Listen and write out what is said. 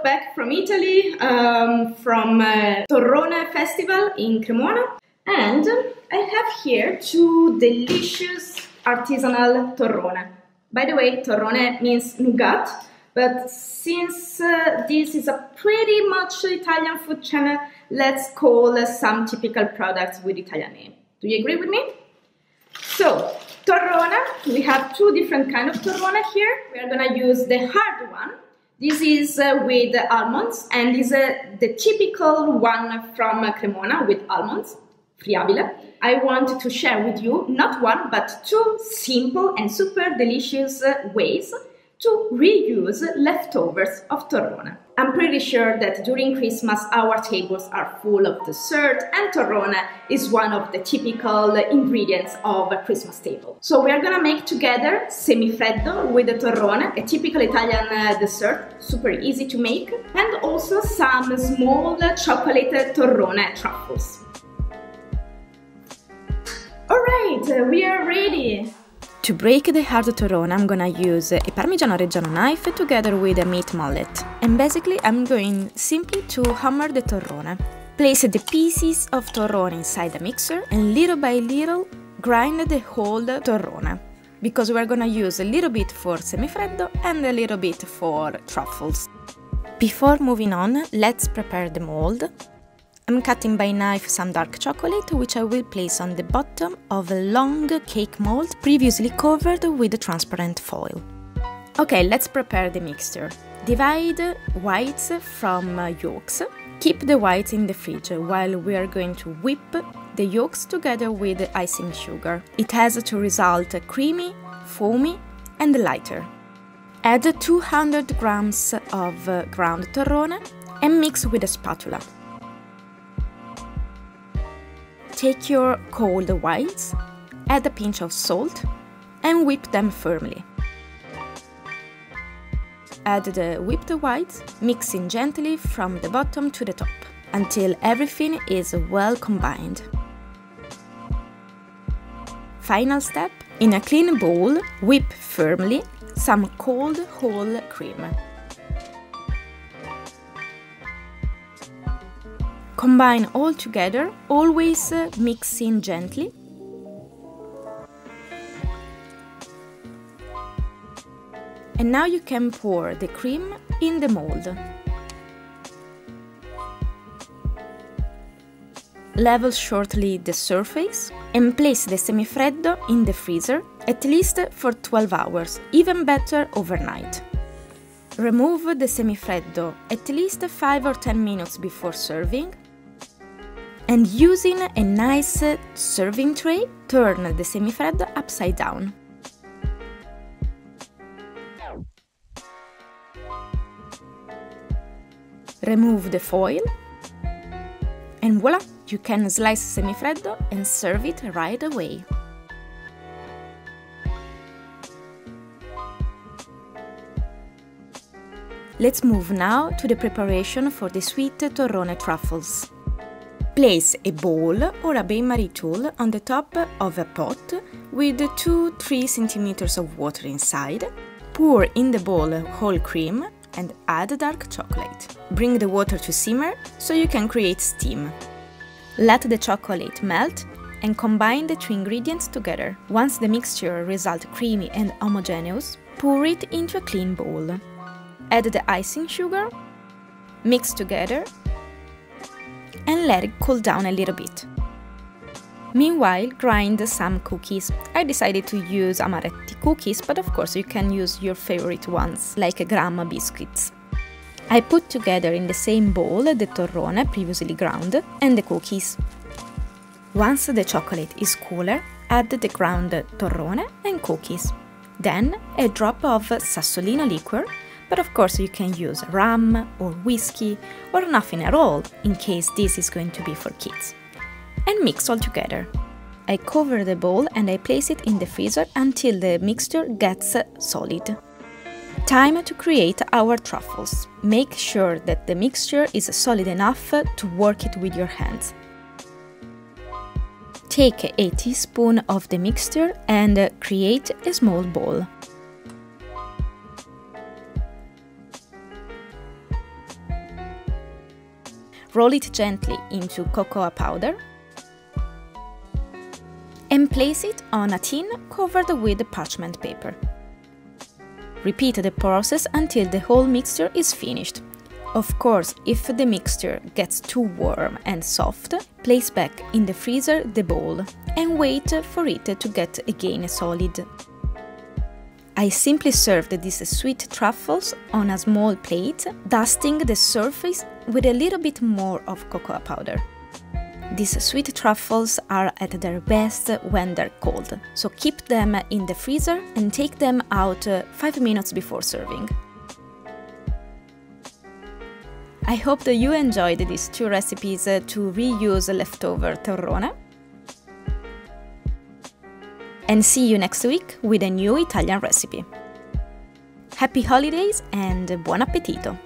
back from Italy, from Torrone Festival in Cremona, and I have here two delicious artisanal torrone. By the way, torrone means nougat, but since this is a pretty much Italian food channel, let's call some typical products with Italian name. Do you agree with me? So, torrone, we have two different kinds of torrone here. We are going to use the hard one. This is with almonds, and is the typical one from Cremona with almonds, friabile. I want to share with you not one, but two simple and super delicious ways to reuse leftovers of torrone. I'm pretty sure that during Christmas our tables are full of dessert, and torrone is one of the typical ingredients of a Christmas table. So we are gonna make together semifreddo with the torrone, a typical Italian dessert, super easy to make, and also some small chocolate torrone truffles. Alright, we are ready! To break the hard torrone, I'm gonna use a Parmigiano Reggiano knife together with a meat mallet. And basically I'm going simply to hammer the torrone. Place the pieces of torrone inside the mixer and little by little grind the whole torrone. Because we're gonna use a little bit for semifreddo and a little bit for truffles. Before moving on, let's prepare the mold. I'm cutting by knife some dark chocolate, which I will place on the bottom of a long cake mold previously covered with transparent foil. Okay, let's prepare the mixture. Divide whites from yolks. Keep the whites in the fridge while we are going to whip the yolks together with icing sugar. It has to result creamy, foamy and lighter. Add 200 grams of ground torrone and mix with a spatula. Take your cold whites, add a pinch of salt and whip them firmly. Add the whipped whites, mixing gently from the bottom to the top, until everything is well combined. Final step, in a clean bowl, whip firmly some cold whole cream. Combine all together, always mixing gently. And now you can pour the cream in the mold. Level shortly the surface and place the semifreddo in the freezer at least for 12 hours, even better overnight. Remove the semifreddo at least 5 or 10 minutes before serving. And using a nice serving tray, turn the semifreddo upside down. Remove the foil, and voila! You can slice semifreddo and serve it right away. Let's move now to the preparation for the sweet torrone truffles. Place a bowl or a bain-marie tool on the top of a pot with 2-3 cm of water inside. Pour in the bowl whole cream and add dark chocolate. Bring the water to simmer so you can create steam. Let the chocolate melt and combine the two ingredients together. Once the mixture results creamy and homogeneous, pour it into a clean bowl. Add the icing sugar, mix together, and let it cool down a little bit. Meanwhile, grind some cookies. I decided to use amaretti cookies, but of course you can use your favorite ones, like graham biscuits. I put together in the same bowl the torrone previously ground and the cookies. Once the chocolate is cooler, add the ground torrone and cookies. Then a drop of Sassolino liqueur, but of course you can use rum or whiskey or nothing at all, in case this is going to be for kids. And mix all together. I cover the bowl and I place it in the freezer until the mixture gets solid. Time to create our truffles. Make sure that the mixture is solid enough to work it with your hands. Take a teaspoon of the mixture and create a small ball. roll it gently into cocoa powder and place it on a tin covered with parchment paper. Repeat the process until the whole mixture is finished. Of course, if the mixture gets too warm and soft, place back in the freezer the bowl and wait for it to get again solid. I simply served these sweet truffles on a small plate, dusting the surface with a little bit more of cocoa powder. These sweet truffles are at their best when they're cold, so keep them in the freezer and take them out 5 minutes before serving. I hope that you enjoyed these 2 recipes to reuse leftover torrone. And see you next week with a new Italian recipe. Happy holidays and buon appetito!